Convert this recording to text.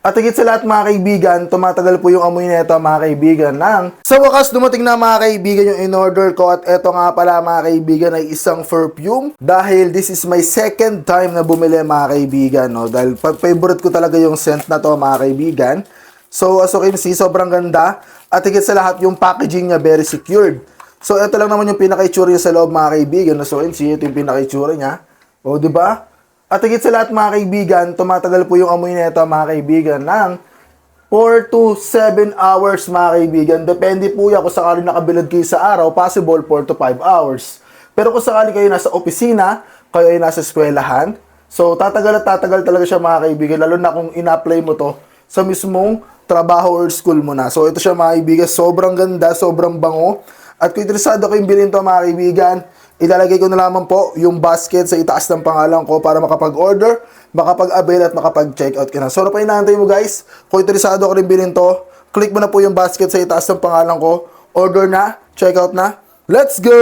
At higit sa lahat mga kaibigan, tumatagal po yung amoy nito mga kaibigan sa wakas dumating na mga kaibigan yung in-order ko at eto nga pala mga kaibigan ay isang perfume dahil this is my second time na bumili mga kaibigan, no? Dahil favorite ko talaga yung scent na to mga kaibigan. So as you can see, sobrang ganda at higit sa lahat yung packaging niya very secured. So ito lang naman yung pinaka-itsura niya sa loob mga kaibigan. So you can see, ito yung pinaka-itsura niya. O di ba? At higit sa lahat mga kaibigan, tumatagal po yung amoy nito mga kaibigan 4 to 7 hours mga kaibigan. Depende po yan kung sakali nakabilad kayo sa araw, possible 4 to 5 hours. Pero kung sakali kayo nasa opisina, kayo ay nasa eskwelahan, so tatagal at tatagal talaga siya mga kaibigan, lalo na kung ina-apply mo to sa mismong trabaho or school mo na. So ito siya mga kaibigan, sobrang ganda, sobrang bango. At kung interesado kayong bilhin to mga kaibigan, ilalagay ko na lamang po yung basket sa itaas ng pangalan ko para makapag-order, makapag-avail at makapag-checkout ka na. So, ano pa inaantay mo guys? Kung interesado ko rin bilhin to, click mo na po yung basket sa itaas ng pangalan ko, order na, checkout na, let's go!